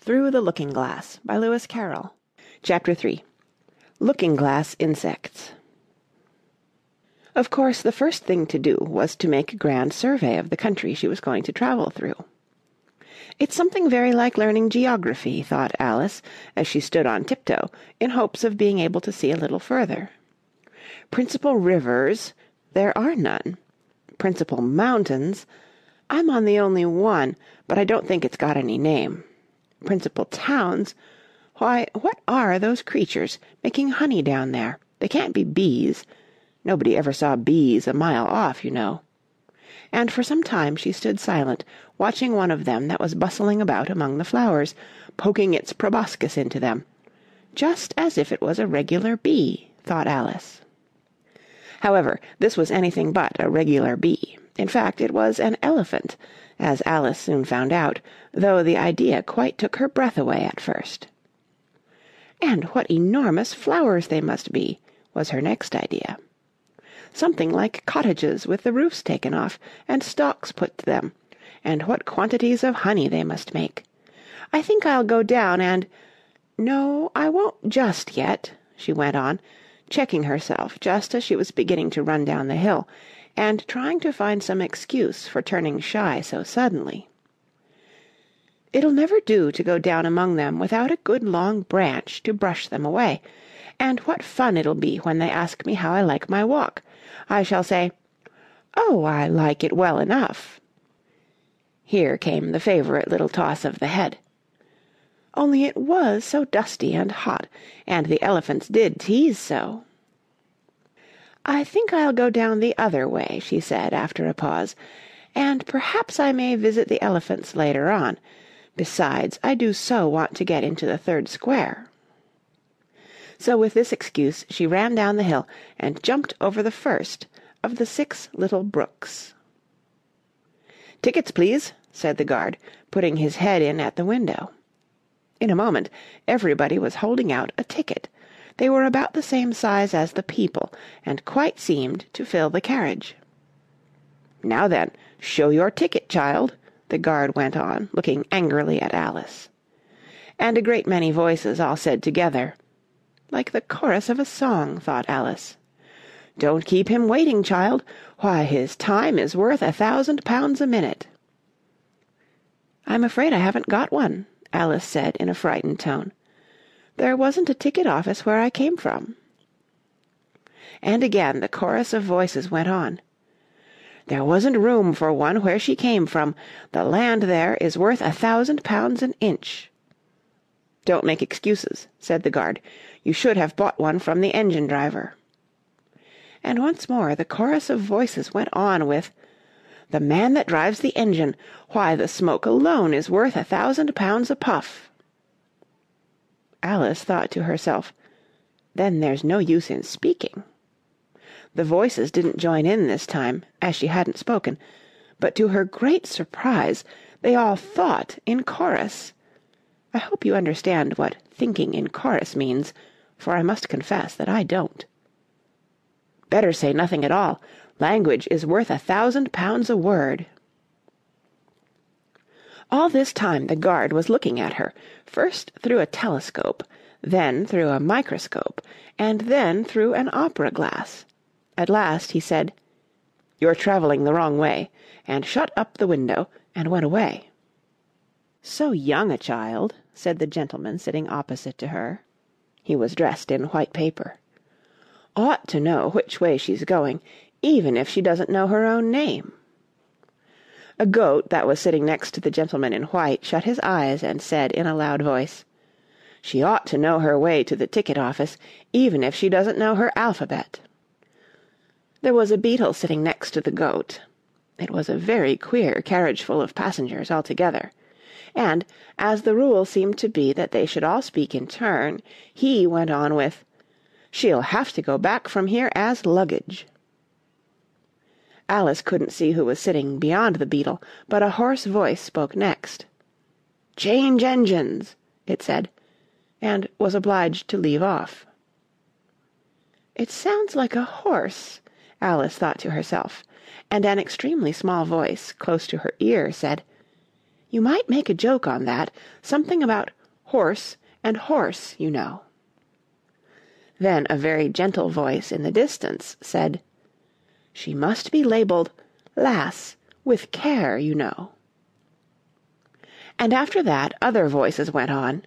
Through the Looking-Glass by Lewis Carroll. Chapter 3. Looking-Glass Insects. Of course, the first thing to do was to make a grand survey of the country she was going to travel through. It's something very like learning geography, thought Alice, as she stood on tiptoe, in hopes of being able to see a little further. Principal rivers, there are none. Principal mountains, I'm on the only one, but I don't think it's got any name. Principal towns, why, what are those creatures making honey down there? They can't be bees. Nobody ever saw bees a mile off, you know. And for some time she stood silent, watching one of them that was bustling about among the flowers, poking its proboscis into them. Just as if it was a regular bee, thought Alice. However, this was anything but a regular bee. In fact, it was an elephant, as Alice soon found out, though the idea quite took her breath away at first. And what enormous flowers they must be, was her next idea. Something like cottages with the roofs taken off and stalks put to them, and what quantities of honey they must make. I think I'll go down and— No, I won't just yet, she went on, checking herself just as she was beginning to run down the hill, and trying to find some excuse for turning shy so suddenly. It'll never do to go down among them without a good long branch to brush them away, and what fun it'll be when they ask me how I like my walk. I shall say, "Oh, I like it well enough." Here came the favourite little toss of the head. Only it was so dusty and hot, and the elephants did tease so. "I think I'll go down the other way," she said after a pause, "and perhaps I may visit the elephants later on. Besides, I do so want to get into the third square." So with this excuse she ran down the hill and jumped over the first of the 6 little brooks. "Tickets, please," said the guard, putting his head in at the window. In a moment everybody was holding out a ticket. They were about the same size as the people, and quite seemed to fill the carriage. "Now then, show your ticket, child," the guard went on, looking angrily at Alice. And a great many voices all said together, like the chorus of a song, thought Alice, "Don't keep him waiting, child. Why, his time is worth 1,000 pounds a minute." "I'm afraid I haven't got one," Alice said in a frightened tone. "There wasn't a ticket office where I came from." And again the chorus of voices went on. "There wasn't room for one where she came from. The land there is worth 1,000 pounds an inch." "Don't make excuses," said the guard. "You should have bought one from the engine driver." And once more the chorus of voices went on with, "The man that drives the engine. Why, the smoke alone is worth 1,000 pounds a puff." Alice thought to herself, "Then there's no use in speaking." The voices didn't join in this time, as she hadn't spoken, but to her great surprise they all thought in chorus. I hope you understand what thinking in chorus means, for I must confess that I don't. "Better say nothing at all. Language is worth 1,000 pounds a word." All this time the guard was looking at her, first through a telescope, then through a microscope, and then through an opera-glass. At last he said, "You're travelling the wrong way," and shut up the window and went away. "So young a child," said the gentleman sitting opposite to her. He was dressed in white paper. "Ought to know which way she's going, even if she doesn't know her own name." A goat that was sitting next to the gentleman in white shut his eyes and said in a loud voice, "She ought to know her way to the ticket office, even if she doesn't know her alphabet." There was a beetle sitting next to the goat. It was a very queer carriage full of passengers altogether, and, as the rule seemed to be that they should all speak in turn, he went on with, "She'll have to go back from here as luggage." Alice couldn't see who was sitting beyond the beetle, but a hoarse voice spoke next. "Change engines," it said, and was obliged to leave off. "It sounds like a horse," Alice thought to herself, and an extremely small voice, close to her ear, said, "You might make a joke on that, something about horse and horse, you know." Then a very gentle voice in the distance said, "She must be labelled Lass, with care, you know." And after that other voices went on.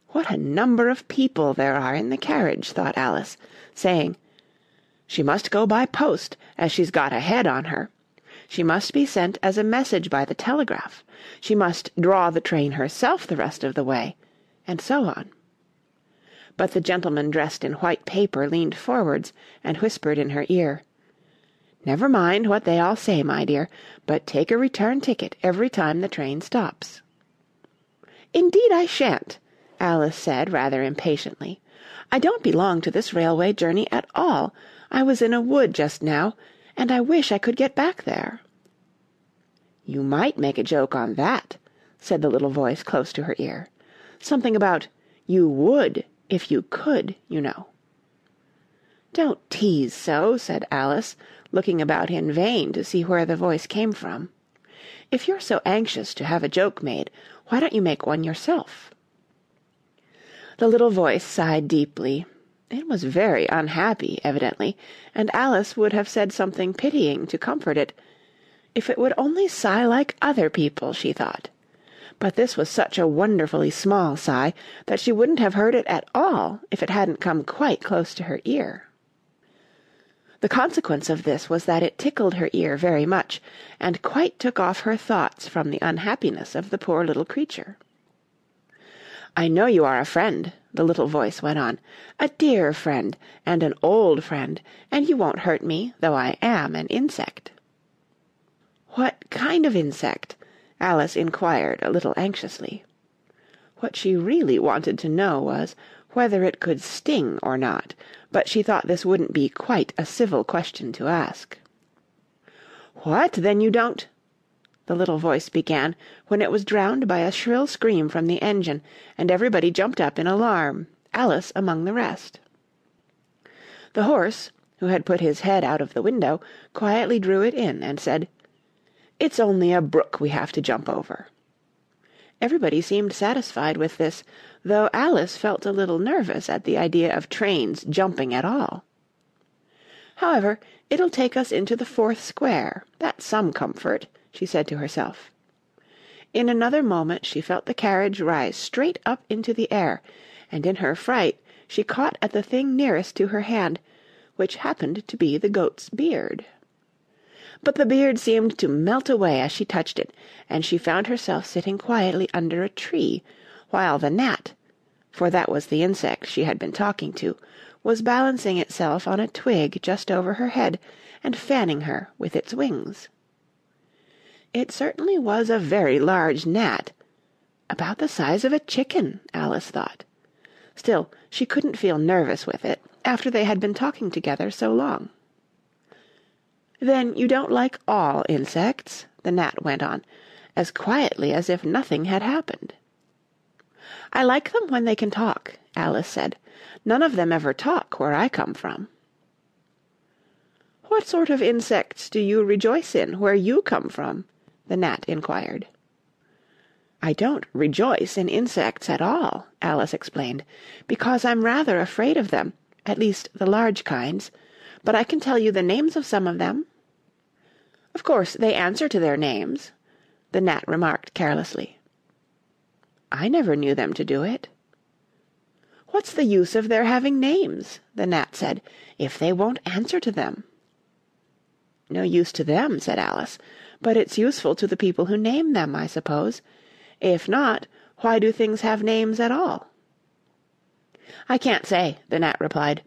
"What a number of people there are in the carriage," thought Alice, saying, "She must go by post, as she's got a head on her. She must be sent as a message by the telegraph. She must draw the train herself the rest of the way," and so on. But the gentleman dressed in white paper leaned forwards and whispered in her ear, "Never mind what they all say, my dear, but take a return ticket every time the train stops." "Indeed I shan't," Alice said rather impatiently. "I don't belong to this railway journey at all. I was in a wood just now, and I wish I could get back there." "You might make a joke on that," said the little voice close to her ear. "Something about 'you would if you could,' you know." "Don't tease so," said Alice, looking about in vain to see where the voice came from. "If you're so anxious to have a joke made, why don't you make one yourself?" The little voice sighed deeply. It was very unhappy, evidently, and Alice would have said something pitying to comfort it, if it would only sigh like other people, she thought. But this was such a wonderfully small sigh that she wouldn't have heard it at all if it hadn't come quite close to her ear. The consequence of this was that it tickled her ear very much, and quite took off her thoughts from the unhappiness of the poor little creature. "I know you are a friend," the little voice went on, "a dear friend, and an old friend, and you won't hurt me, though I am an insect." "What kind of insect?" Alice inquired a little anxiously. What she really wanted to know was whether it could sting or not, but she thought this wouldn't be quite a civil question to ask. "What, then you don't—" the little voice began, when it was drowned by a shrill scream from the engine, and everybody jumped up in alarm, Alice among the rest. The horse, who had put his head out of the window, quietly drew it in and said, "It's only a brook we have to jump over." Everybody seemed satisfied with this, though Alice felt a little nervous at the idea of trains jumping at all. "However, it'll take us into the 4th square, that's some comfort," she said to herself. In another moment she felt the carriage rise straight up into the air, and in her fright she caught at the thing nearest to her hand, which happened to be the goat's beard. But the beard seemed to melt away as she touched it, and she found herself sitting quietly under a tree, while the gnat, for that was the insect she had been talking to, was balancing itself on a twig just over her head and fanning her with its wings. It certainly was a very large gnat, about the size of a chicken, Alice thought. Still, she couldn't feel nervous with it, after they had been talking together so long. "Then you don't like all insects?" the gnat went on, as quietly as if nothing had happened. "I like them when they can talk," Alice said. "None of them ever talk where I come from." "What sort of insects do you rejoice in where you come from?" the gnat inquired. "I don't rejoice in insects at all," Alice explained, "because I'm rather afraid of them, at least the large kinds, but I can tell you the names of some of them." "Of course they answer to their names," the gnat remarked carelessly. "I never knew them to do it." "What's the use of their having names," the gnat said, "if they won't answer to them?" "No use to them," said Alice, "but it's useful to the people who name them, I suppose. If not, why do things have names at all?" "I can't say," the gnat replied.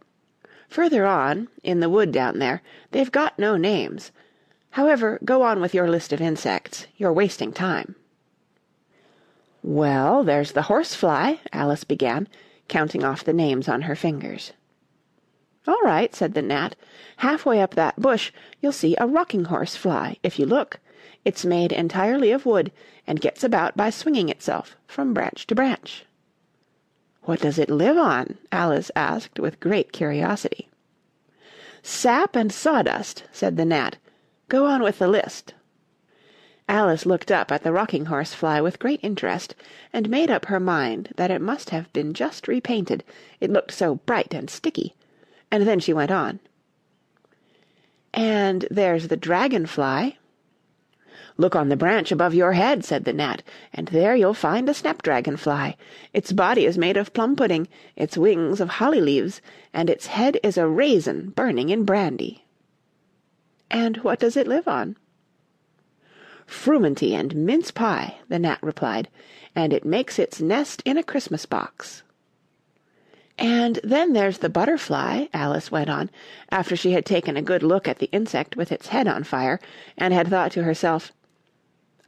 "Further on, in the wood down there, they've got no names. However, go on with your list of insects. You're wasting time." "Well, there's the horsefly," Alice began, counting off the names on her fingers. "All right," said the gnat. "Halfway up that bush you'll see a rocking horse fly, if you look. It's made entirely of wood, and gets about by swinging itself from branch to branch." "What does it live on?" Alice asked with great curiosity. "Sap and sawdust," said the gnat. "Go on with the list." Alice looked up at the rocking-horse fly with great interest, and made up her mind that it must have been just repainted, it looked so bright and sticky, and then she went on. "And there's the dragon-fly." "Look on the branch above your head," said the gnat, "and there you'll find a snap-dragon-fly. Its body is made of plum-pudding, its wings of holly-leaves, and its head is a raisin burning in brandy." "And what does it live on?" "Frumenty and mince-pie," the gnat replied, "and it makes its nest in a Christmas-box." "And then there's the butterfly," Alice went on, after she had taken a good look at the insect with its head on fire, and had thought to herself,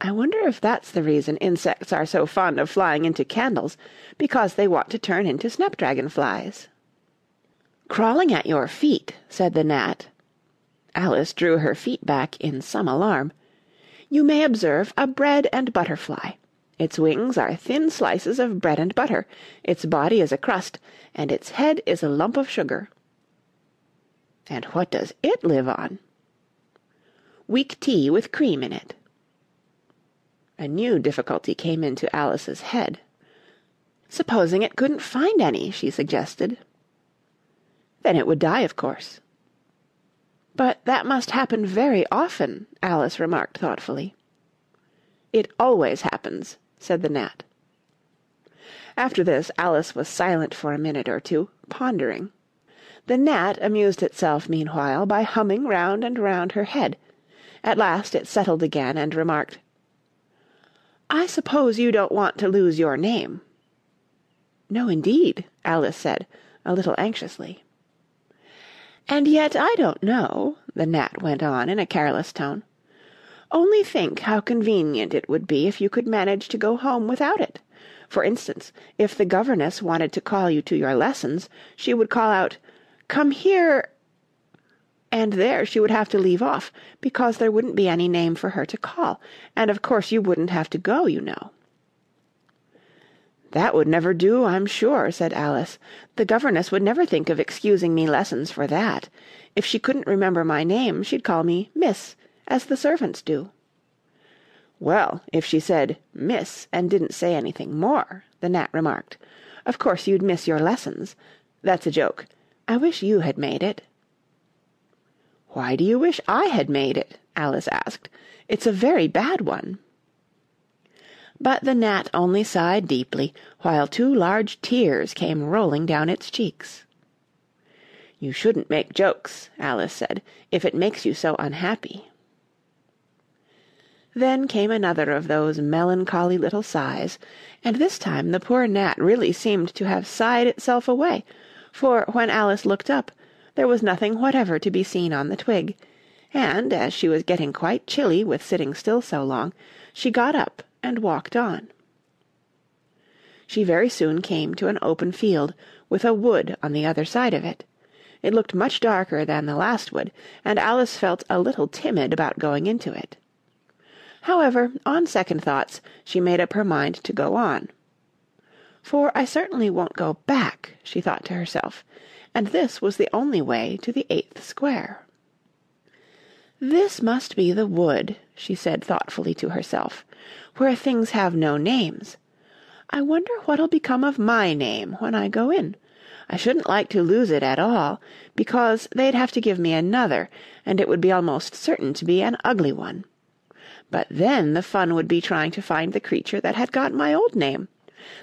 "I wonder if that's the reason insects are so fond of flying into candles, because they want to turn into snapdragon-flies." "Crawling at your feet," said the gnat. Alice drew her feet back in some alarm. "You may observe a bread-and-butter fly. Its wings are thin slices of bread and butter, its body is a crust, and its head is a lump of sugar." "And what does it live on?" "Weak tea with cream in it." A new difficulty came into Alice's head. "Supposing it couldn't find any," she suggested. "Then it would die, of course." "But that must happen very often," Alice remarked thoughtfully. "It always happens," said the gnat. After this Alice was silent for a minute or two, pondering. The gnat amused itself meanwhile by humming round and round her head. At last it settled again and remarked, "I suppose you don't want to lose your name." "No, indeed," Alice said, a little anxiously. "And yet I don't know," the gnat went on in a careless tone. "Only think how convenient it would be if you could manage to go home without it. For instance, if the governess wanted to call you to your lessons, she would call out, 'Come here,' and there she would have to leave off, because there wouldn't be any name for her to call, and of course you wouldn't have to go, you know." "That would never do, I'm sure," said Alice. "The governess would never think of excusing me lessons for that. If she couldn't remember my name, she'd call me Miss, as the servants do." "Well, if she said 'Miss' and didn't say anything more," the gnat remarked, "of course you'd miss your lessons. That's a joke. I wish you had made it." "Why do you wish I had made it?" Alice asked. "It's a very bad one." But the gnat only sighed deeply, while 2 large tears came rolling down its cheeks. "You shouldn't make jokes," Alice said, "if it makes you so unhappy." Then came another of those melancholy little sighs, and this time the poor gnat really seemed to have sighed itself away, for when Alice looked up, there was nothing whatever to be seen on the twig, and, as she was getting quite chilly with sitting still so long, she got up and walked on. She very soon came to an open field, with a wood on the other side of it. It looked much darker than the last wood, and Alice felt a little timid about going into it. However, on second thoughts, she made up her mind to go on. "For I certainly won't go back," she thought to herself, and this was the only way to the 8th square. "This must be the wood," she said thoughtfully to herself, "where things have no names. I wonder what'll become of my name when I go in. I shouldn't like to lose it at all, because they'd have to give me another, and it would be almost certain to be an ugly one. But then the fun would be trying to find the creature that had got my old name.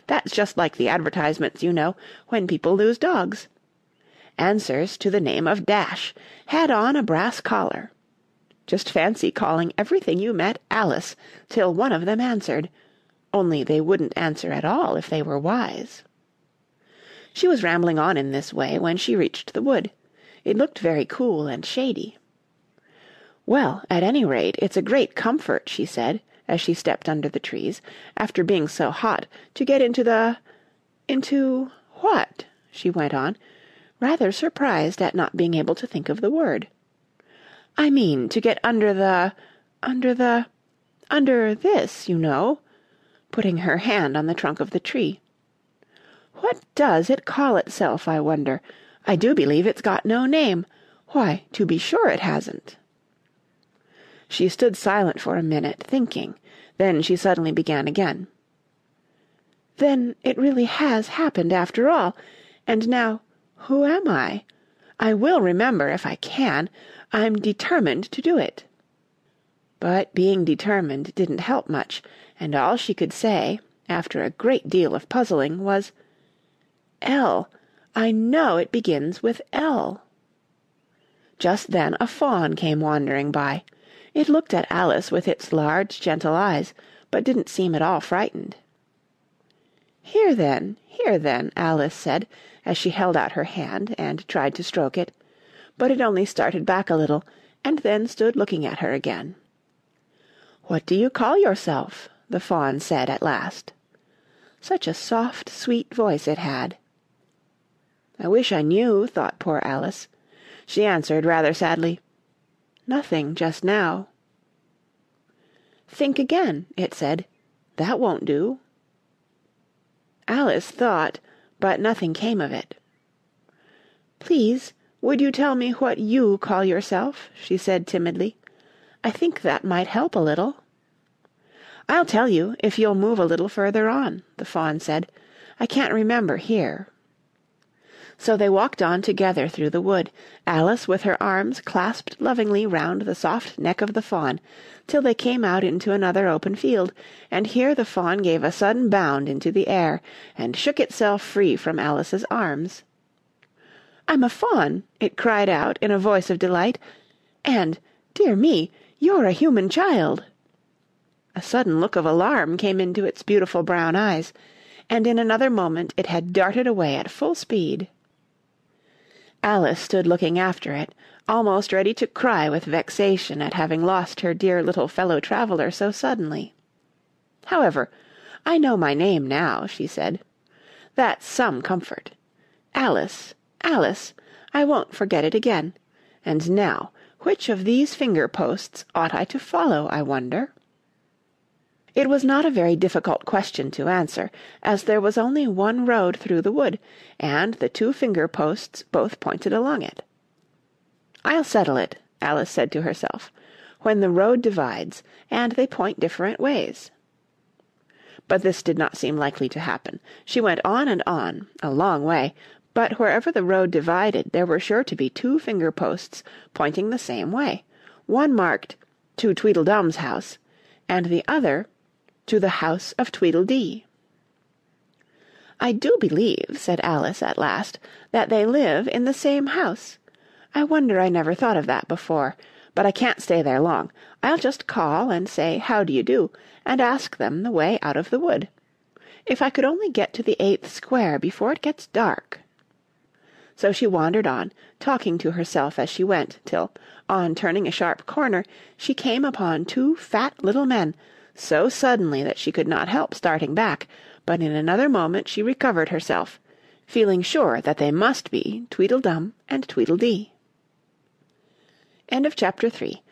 That's just like the advertisements, you know, when people lose dogs. Answers to the name of Dash, had on a brass collar. Just fancy calling everything you met Alice, till one of them answered, only they wouldn't answer at all if they were wise." She was rambling on in this way when she reached the wood. It looked very cool and shady. "Well, at any rate, it's a great comfort," she said, as she stepped under the trees, after being so hot, to get into what?" she went on, rather surprised at not being able to think of the word. "I mean, to get under this, you know," putting her hand on the trunk of the tree. "What does it call itself, I wonder? I do believe it's got no name. Why, to be sure it hasn't." She stood silent for a minute, thinking. Then she suddenly began again. "Then it really has happened after all. And now, who am I? I will remember if I can. I'm determined to do it." But being determined didn't help much, and all she could say, after a great deal of puzzling, was, "L. I know it begins with L." Just then a fawn came wandering by. It looked at Alice with its large, gentle eyes, but didn't seem at all frightened. Here then, Alice said, as she held out her hand and tried to stroke it, but it only started back a little, and then stood looking at her again. "What do you call yourself?" the fawn said at last. Such a soft, sweet voice it had. "I wish I knew," thought poor Alice. She answered rather sadly, "Nothing just now." "Think again," it said. "That won't do." Alice thought, but nothing came of it. "Please, would you tell me what you call yourself?" she said timidly. "I think that might help a little." "I'll tell you, if you'll move a little further on," the fawn said. "I can't remember here." So they walked on together through the wood, Alice with her arms clasped lovingly round the soft neck of the fawn, till they came out into another open field, and here the fawn gave a sudden bound into the air, and shook itself free from Alice's arms. "I'm a fawn!" it cried out in a voice of delight, "and, dear me, you're a human child!" A sudden look of alarm came into its beautiful brown eyes, and in another moment it had darted away at full speed. Alice stood looking after it, almost ready to cry with vexation at having lost her dear little fellow-traveller so suddenly. "However, I know my name now," she said. "That's some comfort. Alice, Alice, I won't forget it again. And now, which of these finger-posts ought I to follow, I wonder?" It was not a very difficult question to answer, as there was only one road through the wood, and the two finger-posts both pointed along it. "I'll settle it," Alice said to herself, "when the road divides, and they point different ways." But this did not seem likely to happen. She went on and on, a long way, but wherever the road divided there were sure to be two finger-posts pointing the same way, one marked "To Tweedledum's house," and the other "To the house of Tweedledee." "I do believe," said Alice at last, "that they live in the same house. I wonder I never thought of that before, but I can't stay there long. I'll just call and say how do you do, and ask them the way out of the wood. If I could only get to the 8th square before it gets dark." So she wandered on, talking to herself as she went, till, on turning a sharp corner, she came upon two fat little men, so suddenly that she could not help starting back, but in another moment she recovered herself, feeling sure that they must be Tweedledum and Tweedledee. End of Chapter 3.